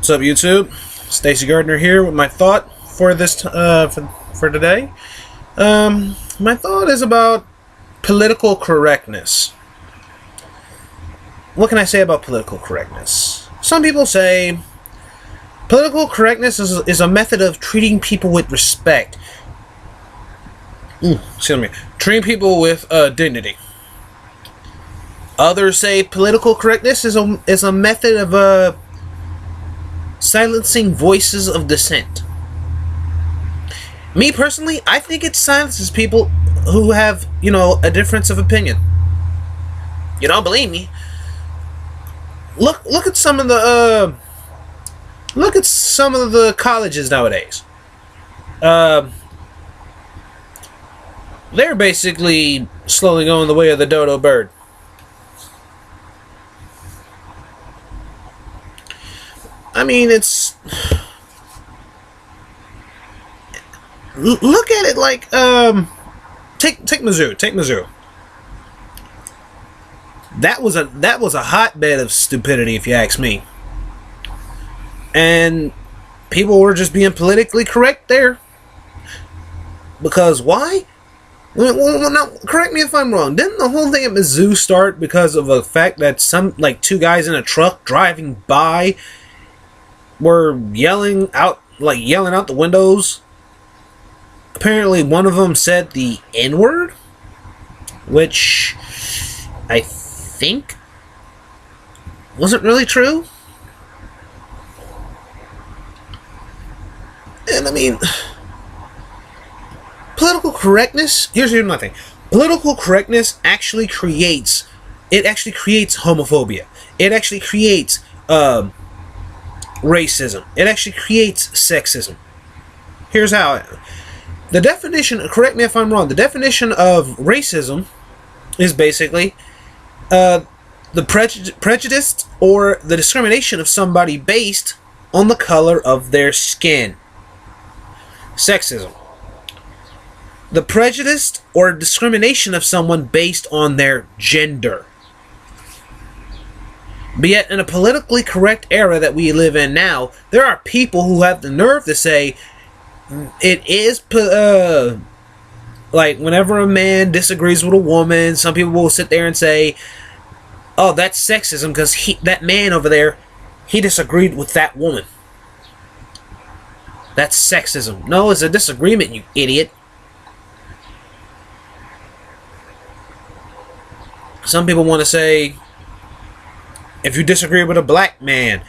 What's up, YouTube? Stacy Gardner here with my thought for this for today. My thought is about political correctness. What can I say about political correctness? Some people say political correctness is a method of treating people with respect. Excuse me. Treating people with dignity. Others say political correctness is a method of silencing voices of dissent. Me personally, I think it silences people who have, a difference of opinion. You don't believe me? Look at some of the colleges nowadays. They're basically slowly going the way of the dodo bird. I mean, it's... Look at it like, take Mizzou. Take Mizzou. That was a hotbed of stupidity, if you ask me. And people were just being politically correct there. Because why? Well, now, correct me if I'm wrong. Didn't the whole thing at Mizzou start because of the fact that two guys in a truck driving by were yelling out the windows? Apparently one of them said the N-word, which I think wasn't really true. And I mean, political correctness, here's my thing. Political correctness actually creates homophobia. It actually creates racism. It actually creates sexism. Here's how. The definition, correct me if I'm wrong, the definition of racism is basically the prejudice or the discrimination of somebody based on the color of their skin. Sexism. The prejudice or discrimination of someone based on their gender. But yet, in a politically correct era that we live in now, there are people who have the nerve to say it is, like, whenever a man disagrees with a woman, some people will sit there and say, oh, that's sexism because that man over there, he disagreed with that woman. That's sexism. No, it's a disagreement, you idiot. Some people want to say, if you disagree with a black man,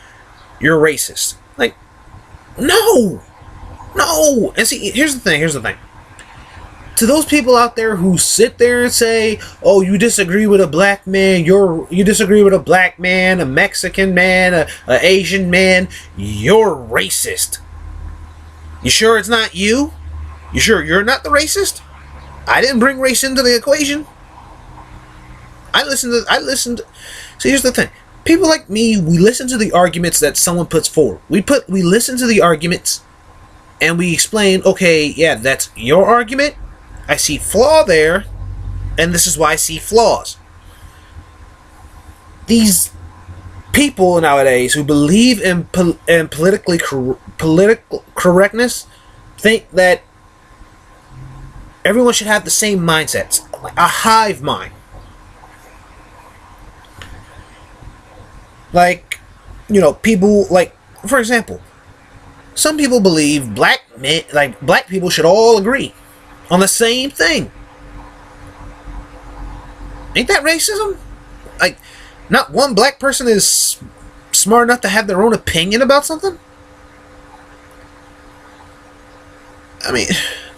you're racist. Like, no! No! And see, here's the thing. To those people out there who sit there and say, oh, you disagree with a black man, you disagree with a black man, a Mexican man, a Asian man, you're racist. You sure it's not you? You sure you're not the racist? I didn't bring race into the equation. I listened. See, here's the thing. People like me, we listen to the arguments that someone puts forward. We listen to the arguments, and we explain, okay, yeah, that's your argument. I see flaw there, and this is why I see flaws. These people nowadays who believe in political correctness think that everyone should have the same mindsets, like a hive mind. Like, people, like, for example, some people believe black people should all agree on the same thing. Ain't that racism? Like, not one black person is smart enough to have their own opinion about something? I mean,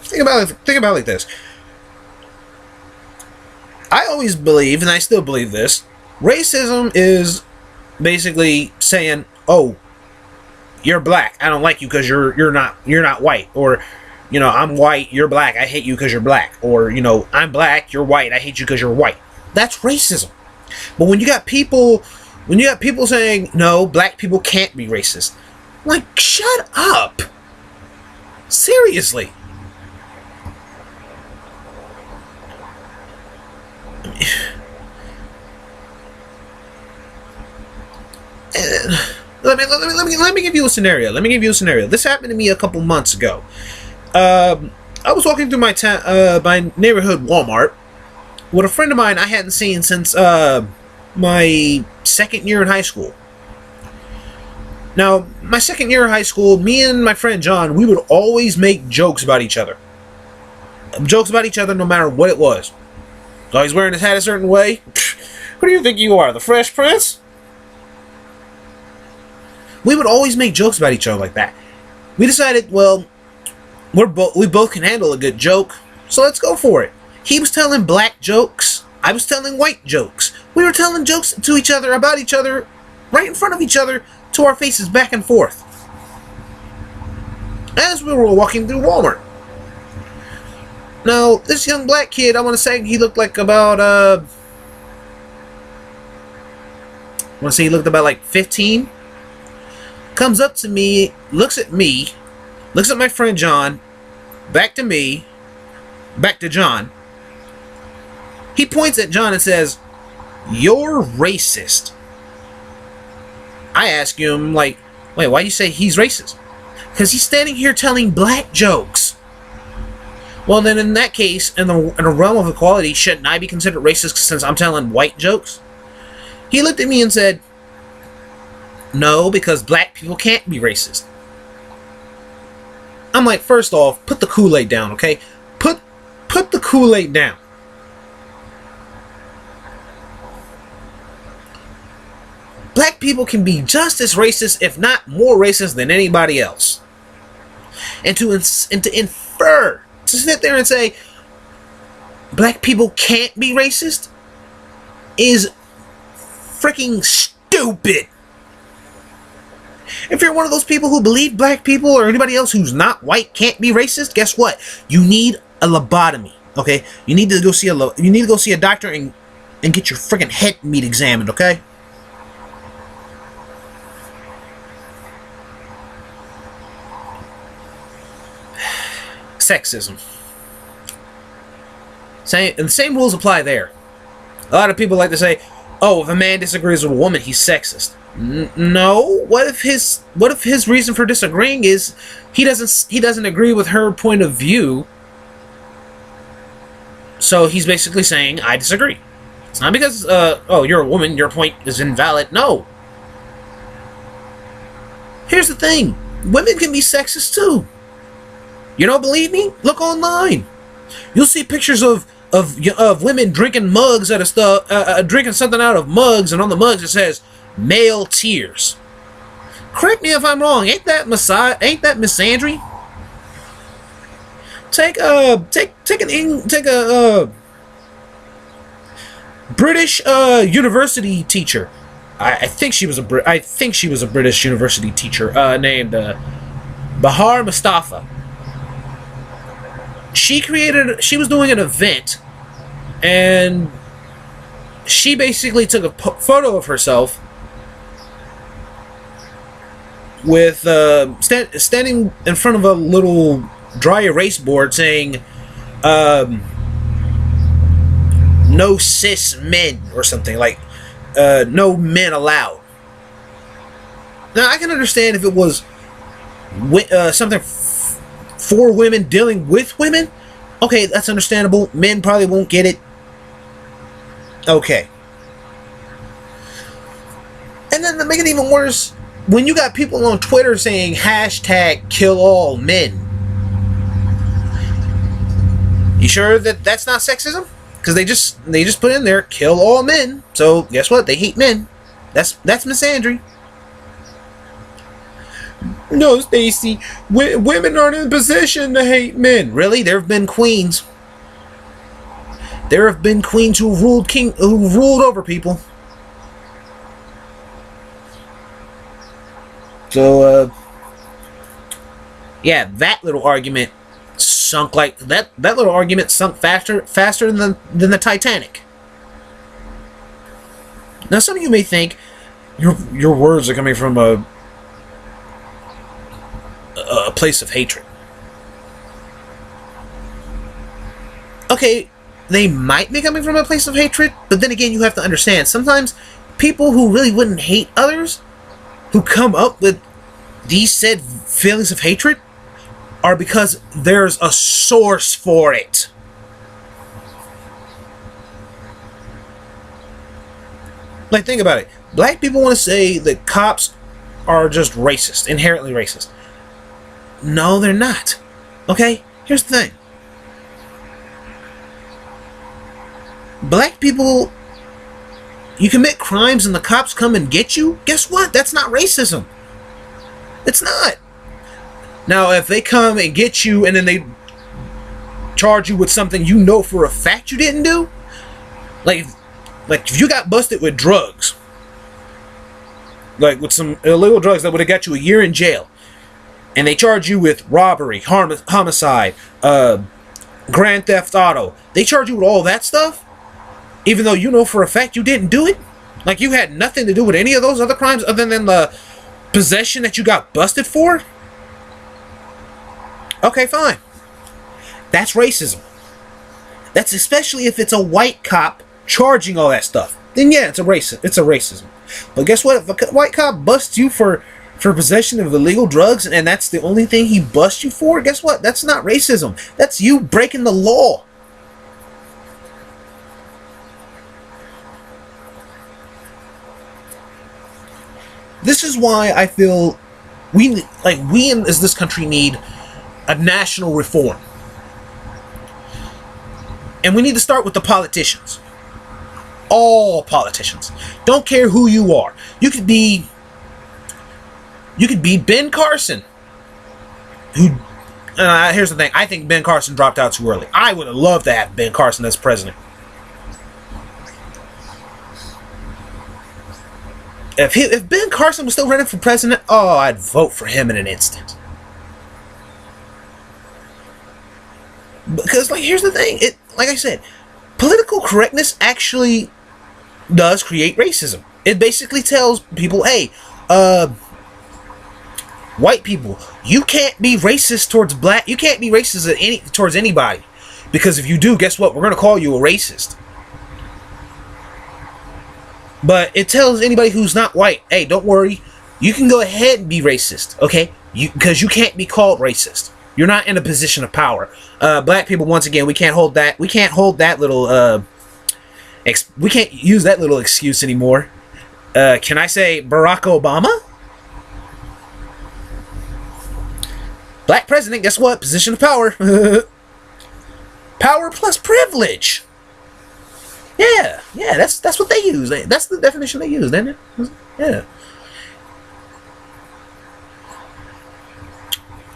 think about it like this. I always believe, and I still believe this, racism is basically saying, oh, you're black, I don't like you because you're not white, or I'm white, you're black, I hate you because you're black, or I'm black, you're white, I hate you because you're white. That's racism. But when you got people saying, no, black people can't be racist, like, shut up. Seriously. Let me give you a scenario. This happened to me a couple months ago. I was walking through my neighborhood Walmart with a friend of mine I hadn't seen since my second year in high school. Now, my second year of high school, me and my friend John, we would always make jokes about each other. No matter what it was. Oh, he's wearing his hat a certain way? Who do you think you are, the Fresh Prince? We would always make jokes about each other like that. We decided, well, we both can handle a good joke, so let's go for it. He was telling black jokes. I was telling white jokes. We were telling jokes to each other, about each other, right in front of each other, to our faces, back and forth. As we were walking through Walmart. Now, this young black kid, I want to say he looked like about, like 15. Comes up to me, looks at my friend John, back to me, back to John. He points at John and says, "You're racist." I ask him, like, wait, why do you say he's racist? Because he's standing here telling black jokes. Well, then in that case, in a realm of equality, shouldn't I be considered racist since I'm telling white jokes? He looked at me and said, "No, because black people can't be racist." I'm like, first off, put the Kool-Aid down, okay? Put the Kool-Aid down. Black people can be just as racist, if not more racist than anybody else. And to infer, to sit there and say, black people can't be racist, is freaking stupid. If you're one of those people who believe black people or anybody else who's not white can't be racist, guess what? You need a lobotomy, okay? You need to go see a doctor and get your freaking head meat examined, okay? Sexism. And the same rules apply there. A lot of people like to say, "Oh, if a man disagrees with a woman, he's sexist." No. What if his reason for disagreeing is he doesn't agree with her point of view? So he's basically saying, "I disagree." It's not because oh, you're a woman, your point is invalid. No. Here's the thing: women can be sexist too. You don't believe me? Look online. You'll see pictures of women drinking mugs out of stuff, drinking something out of mugs, and on the mugs it says "male tears." Correct me if I'm wrong. Ain't that misandry? Take a British university teacher. I think she was a British university teacher named Bahar Mustafa. She was doing an event, and she basically took a photo of herself with standing in front of a little dry erase board saying, "No cis men," or something like, "No men allowed." Now, I can understand if it was something for women dealing with women. Okay, that's understandable. Men probably won't get it. Okay. And then to make it even worse, when you got people on Twitter saying #KillAllMen, you sure that that's not sexism? Because they just put in there "kill all men." So guess what? They hate men. That's misandry. No, Stacy. Women aren't in a position to hate men. Really? There have been queens. There have been queens who ruled over people. So, yeah, that little argument sunk faster than the Titanic. Now, some of you may think your words are coming from a place of hatred. Okay, they might be coming from a place of hatred, but then again, you have to understand, sometimes people who really wouldn't hate others, who come up with these said feelings of hatred are because there's a source for it. Like, think about it. Black people want to say that cops are just racist, inherently racist. No, they're not. Okay? Here's the thing. Black people, you commit crimes and the cops come and get you, guess what? That's not racism. It's not. Now, if they come and get you and then they charge you with something you know for a fact you didn't do, like if you got busted with drugs, like with some illegal drugs that would have got you a year in jail, and they charge you with robbery, homicide, grand theft auto, they charge you with all that stuff, even though you know for a fact you didn't do it, like you had nothing to do with any of those other crimes other than the possession that you got busted for. Okay, fine. That's racism. That's especially if it's a white cop charging all that stuff. Then yeah, it's a racism. But guess what? If a white cop busts you for possession of illegal drugs and that's the only thing he busts you for, guess what? That's not racism. That's you breaking the law. This is why I feel we in this country need a national reform. And we need to start with the politicians. All politicians. Don't care who you are. You could be Ben Carson. Here's the thing. I think Ben Carson dropped out too early. I would have loved to have Ben Carson as president. If Ben Carson was still running for president, oh, I'd vote for him in an instant. Because, here's the thing. Like I said, political correctness actually does create racism. It basically tells people, hey, white people, you can't be racist towards black. You can't be racist towards anybody. Because if you do, guess what? We're going to call you a racist. But it tells anybody who's not white, hey, don't worry. You can go ahead and be racist, okay? Because you can't be called racist. You're not in a position of power. Black people, once again, we can't hold that. We can't hold that little. We can't use that little excuse anymore. Can I say Barack Obama? Black president. Guess what? Position of power. Power plus privilege. Yeah. That's what they use. That's the definition they use, isn't it? Yeah.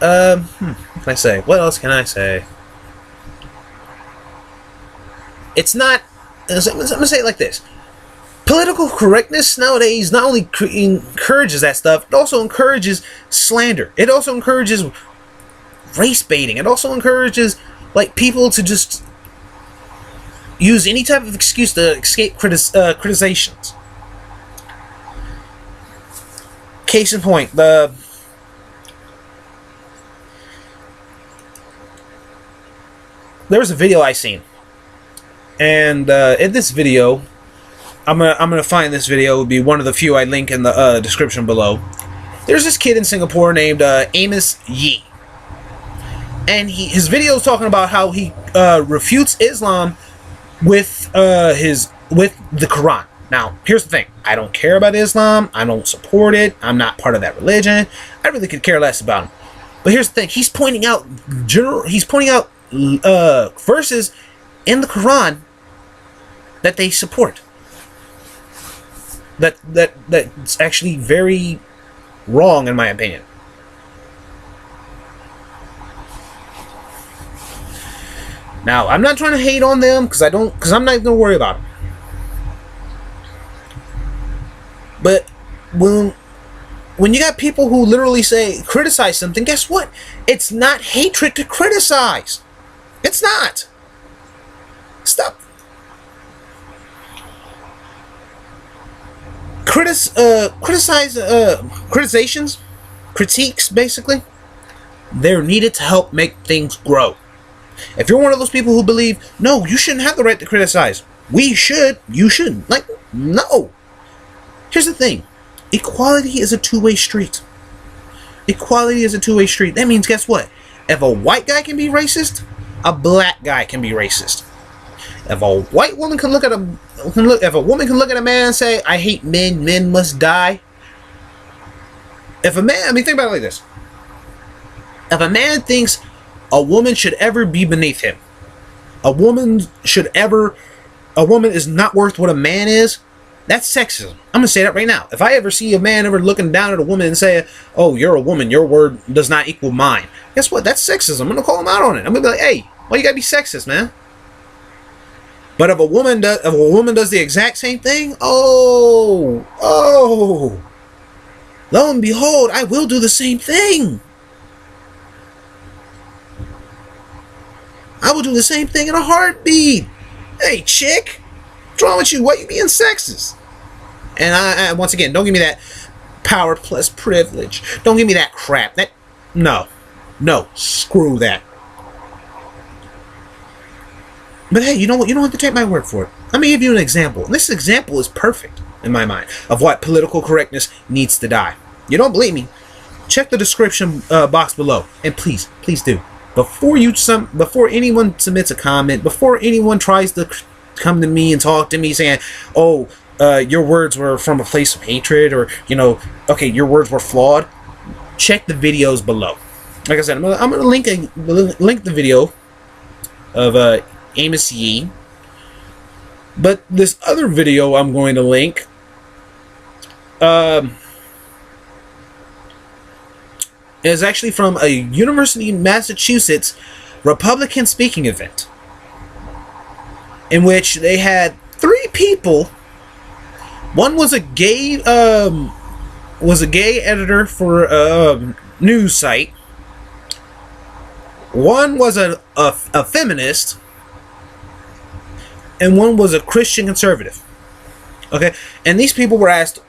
What can I say? What else can I say? It's not. I'm gonna say it like this: political correctness nowadays not only encourages that stuff, it also encourages slander. It also encourages race baiting. It also encourages people to just use any type of excuse to escape criticisms. Case in point, there was a video I seen, and in this video, I'm gonna find this video. It would be one of the few I link in the description below. There's this kid in Singapore named Amos Yee, and his video is talking about how he refutes Islam with the Quran. Now, here's the thing: I don't care about Islam. I don't support it. I'm not part of that religion. I really could care less about him. But here's the thing: he's pointing out verses in the Quran that they support. That's actually very wrong, in my opinion. Now, I'm not trying to hate on them because I'm not going to worry about them. But when you got people who literally criticize something, guess what? It's not hatred to criticize. It's not. Stop. Critiques, basically, they're needed to help make things grow. If you're one of those people who believe, no, you shouldn't have the right to criticize. You shouldn't. No. Here's the thing. equality is a two-way street. Equality is a two-way street. That means, guess what? If a white guy can be racist, a black guy can be racist. If a white woman can look at if a woman can look at a man and say, "I hate men, men must die." If a man, think about it like this. If a man thinks a woman should ever be beneath him, a woman is not worth what a man is, that's sexism. I'm going to say that right now. If I ever see a man ever looking down at a woman and say, "Oh, you're a woman, your word does not equal mine," guess what? That's sexism. I'm going to call him out on it. I'm going to be like, "Hey, why you got to be sexist, man?" But if a woman does the exact same thing, oh, lo and behold, I will do the same thing. I will do the same thing in a heartbeat. Hey, chick, what's wrong with you? Why you being sexist? And I once again, don't give me that power plus privilege. Don't give me that crap. No, screw that. But hey, you know what? You don't have to take my word for it. Let me give you an example. And this example is perfect in my mind of what political correctness needs to die. You don't believe me? Check the description box below, and please do. Before anyone submits a comment, before anyone tries to come to me and talk to me saying, "Oh, your words were from a place of hatred," or okay, your words were flawed, check the videos below. Like I said, I'm gonna link the video of Amos Yee. But this other video I'm going to link is actually from a University of Massachusetts Republican speaking event, in which they had 3 people. One was a gay editor for a news site. One was a feminist, and one was a Christian conservative. Okay, and these people were asked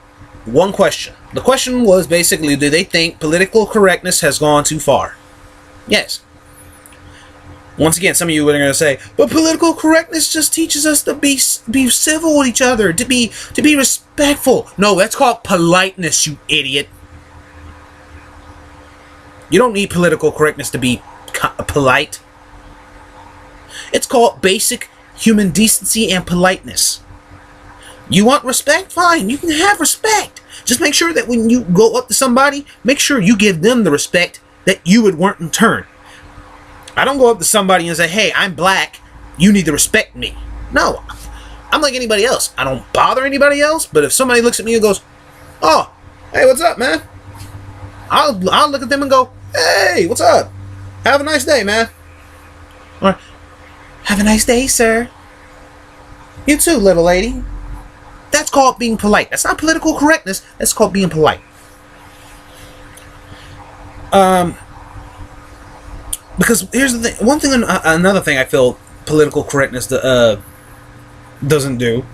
one question. The question was basically, do they think political correctness has gone too far? Yes. Once again, some of you are going to say, but political correctness just teaches us to be civil with each other, to be respectful. No, that's called politeness, you idiot. You don't need political correctness to be polite. It's called basic human decency and politeness. You want respect? Fine, you can have respect. Just make sure that when you go up to somebody, make sure you give them the respect that you would want in turn. I don't go up to somebody and say, "Hey, I'm black, you need to respect me." No, I'm like anybody else. I don't bother anybody else, but if somebody looks at me and goes, "Oh, hey, what's up, man?" I'll look at them and go, "Hey, what's up? Have a nice day, man." Or, "Have a nice day, sir." "You too, little lady." That's called being polite. That's not political correctness. That's called being polite. Because here's the thing. Another thing I feel political correctness doesn't do.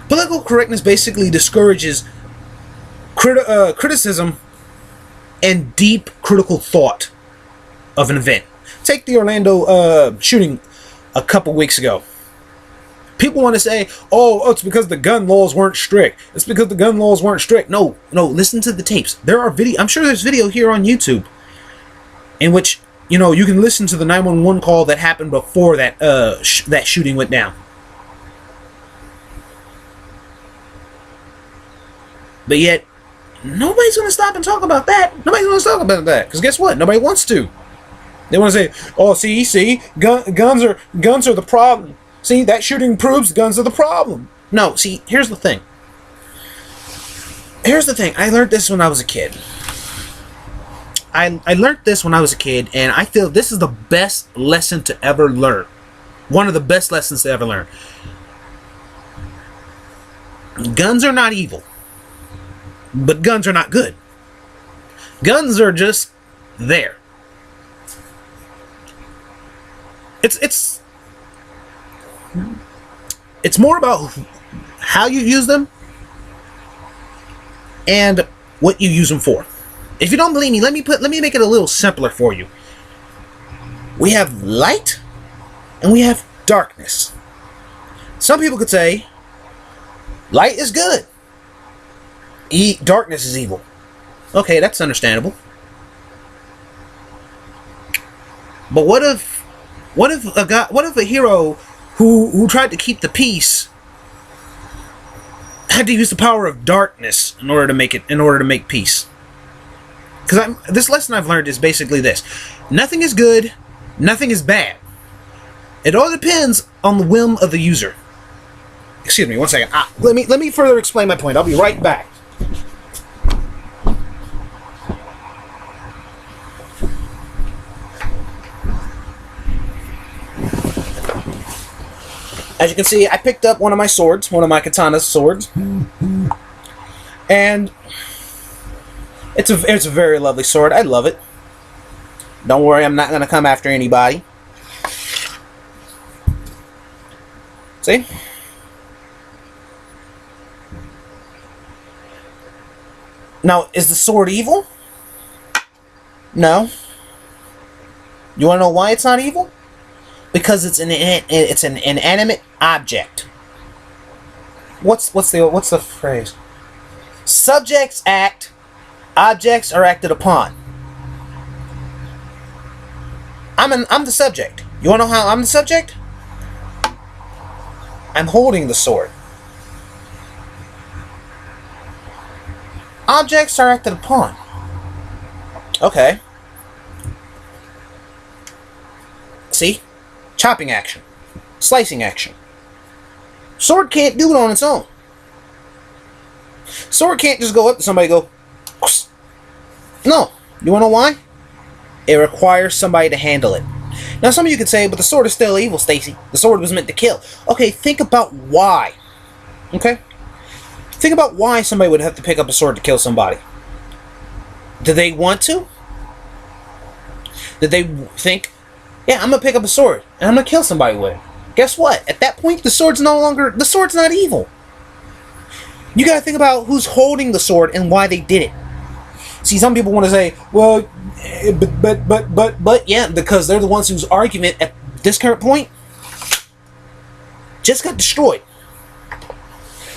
Political correctness basically discourages criticism and deep critical thought of an event. Take the Orlando shooting a couple weeks ago. People want to say, "Oh, it's because the gun laws weren't strict. It's because the gun laws weren't strict." No. Listen to the tapes. I'm sure there's video here on YouTube in which you can listen to the 911 call that happened before that that shooting went down. But yet, nobody's going to stop and talk about that. Nobody's going to talk about that because guess what? Nobody wants to. They want to say, "Oh, see, guns are the problem. See, that shooting proves guns are the problem." No, see, here's the thing. I learned this when I was a kid. I learned this when I was a kid, and I feel this is the best lesson to ever learn. One of the best lessons to ever learn. Guns are not evil, but guns are not good. Guns are just there. It's more about how you use them and what you use them for. If you don't believe me, let me make it a little simpler for you. We have light and we have darkness. Some people could say light is good. Darkness is evil. Okay, that's understandable. But what if a hero who tried to keep the peace had to use the power of darkness in order to make peace? Because this lesson I've learned is basically this: nothing is good, nothing is bad. It all depends on the whim of the user. Excuse me, one second. Let me further explain my point. I'll be right back. As you can see, I picked up one of my swords, one of my katana swords, and it's a very lovely sword. I love it. Don't worry, I'm not going to come after anybody. See? Now, is the sword evil? No. You want to know why it's not evil? Because it's an inanimate object. What's the phrase? Subjects act, objects are acted upon. I'm the subject. You want to know how I'm the subject? I'm holding the sword. Objects are acted upon. Okay. See? Chopping action. Slicing action. Sword can't do it on its own. Sword can't just go up to somebody and go, whoosh. No. You want to know why? It requires somebody to handle it. Now some of you could say, but the sword is still evil, Stacy. The sword was meant to kill. Okay, think about why. Okay? Think about why somebody would have to pick up a sword to kill somebody. Do they want to? Did they think, yeah, I'm going to pick up a sword and I'm going to kill somebody with it? Guess what? At that point, the sword's not evil. You got to think about who's holding the sword and why they did it. See, some people want to say, well, but yeah, because they're the ones whose argument at this current point just got destroyed.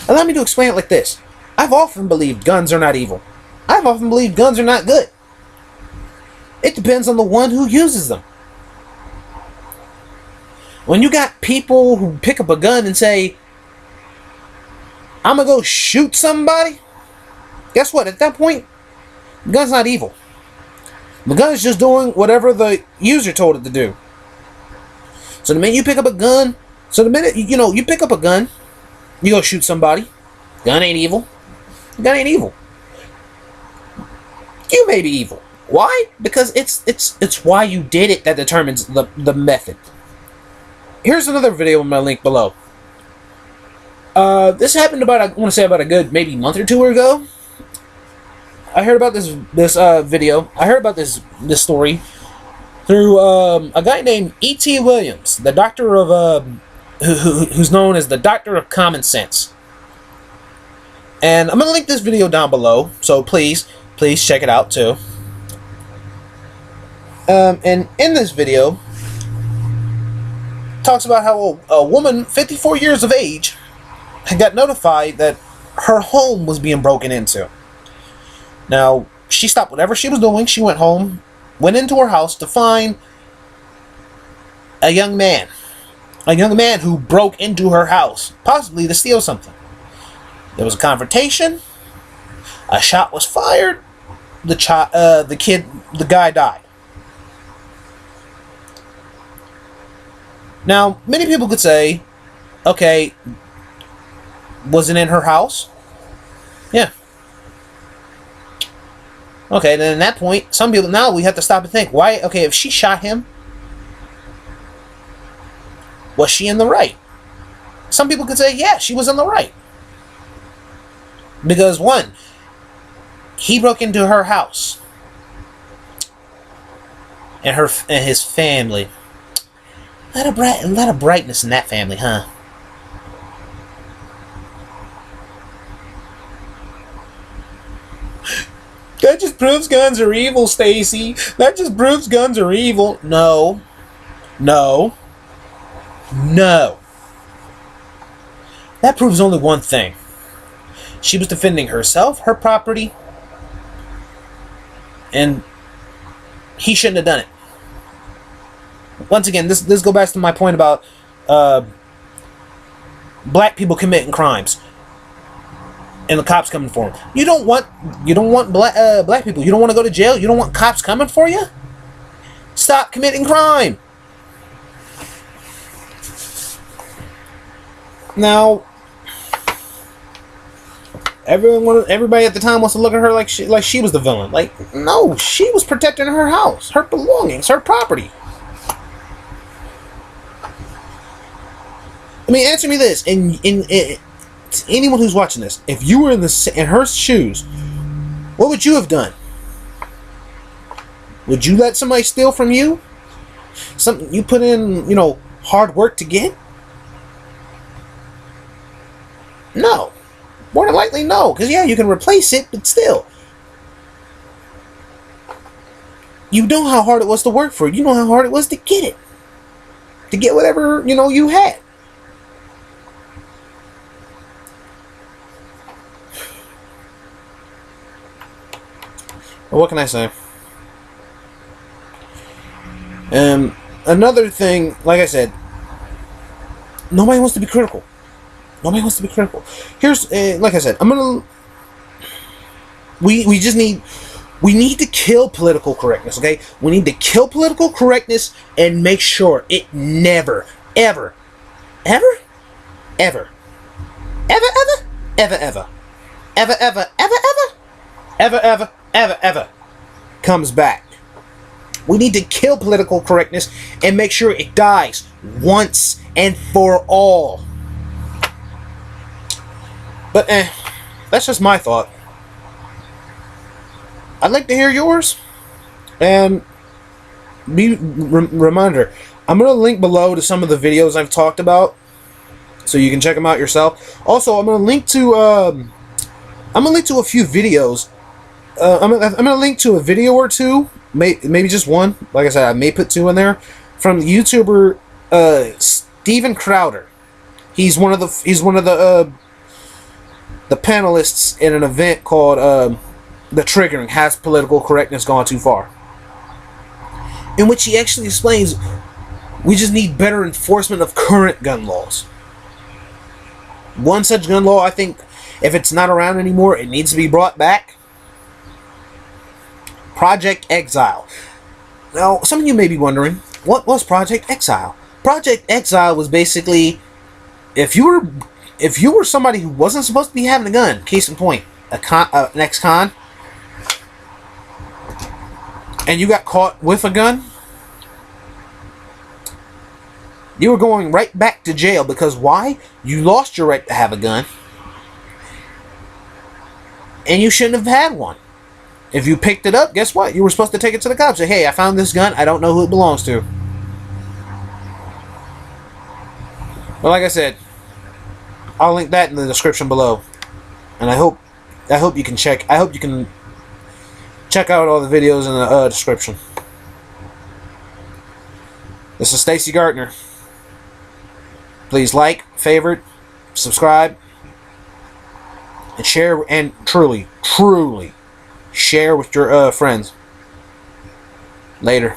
Allow me to explain it like this. I've often believed guns are not evil. I've often believed guns are not good. It depends on the one who uses them. When you got people who pick up a gun and say, I'm going to go shoot somebody, guess what? At that point, the gun's not evil. The gun is just doing whatever the user told it to do. So the minute you pick up a gun, you pick up a gun, you go shoot somebody, gun ain't evil. Gun ain't evil. You may be evil. Why? Because it's why you did it that determines the method. Here's another video I'm going to link below. This happened about a good maybe month or two ago. I heard about this video. I heard about this story through a guy named E.T. Williams, the doctor of who's known as the Doctor of Common Sense. And I'm gonna link this video down below, so please check it out too. And in this video, talks about how a woman, 54 years of age, had got notified that her home was being broken into. Now, she stopped whatever she was doing. She went home, went into her house to find a young man who broke into her house, possibly to steal something. There was a confrontation. A shot was fired. The guy died. Now, many people could say, okay, was it in her house? Yeah. Okay, then at that point, some people, now we have to stop and think, why, okay, if she shot him, was she in the right? Some people could say, yeah, she was in the right. Because, one, he broke into her house. And his family. A lot of brightness in that family, huh? That just proves guns are evil, Stacy. That just proves guns are evil. No. No. No. That proves only one thing. She was defending herself, her property, and he shouldn't have done it. Once again, this goes back to my point about black people committing crimes and the cops coming for them. You don't want black people. You don't want to go to jail. You don't want cops coming for you. Stop committing crime. Now, everybody at the time wants to look at her like she was the villain. Like, no, she was protecting her house, her belongings, her property. I mean, answer me this, and anyone who's watching this, if you were in her shoes, what would you have done? Would you let somebody steal from you? Something you put in, hard work to get? No. More than likely, no. Because, yeah, you can replace it, but still. You know how hard it was to work for it. You know how hard it was to get it. To get whatever, you had. Well, what can I say? Another thing, like I said, nobody wants to be critical. Nobody wants to be critical. Here's, like I said, we need to kill political correctness, okay? We need to kill political correctness and make sure it never, ever, ever, ever, ever, ever, ever, ever, ever, ever, ever, ever, ever, ever, ever comes back. We need to kill political correctness and make sure it dies once and for all. But that's just my thought. I'd like to hear yours. And reminder, I'm going to link below to some of the videos I've talked about, so you can check them out yourself. Also, I'm going to link to a few videos. I'm going to link to a video or two, maybe just one. Like I said, I may put two in there, from YouTuber Steven Crowder. He's one of the panelists in an event called The Triggering: Has Political Correctness Gone Too Far? In which he actually explains we just need better enforcement of current gun laws. One such gun law, I think, if it's not around anymore, it needs to be brought back. Project Exile. Now, some of you may be wondering, what was Project Exile? Project Exile was basically, if you were somebody who wasn't supposed to be having a gun, case in point, an ex-con, and you got caught with a gun, you were going right back to jail. Because why? You lost your right to have a gun, and you shouldn't have had one. If you picked it up, guess what? You were supposed to take it to the cops. Say, hey, I found this gun. I don't know who it belongs to. But like I said, I'll link that in the description below. And I hope you can check out all the videos in the description. This is Stacy Gartner. Please like, favorite, subscribe, and share, and truly share with your friends. Later.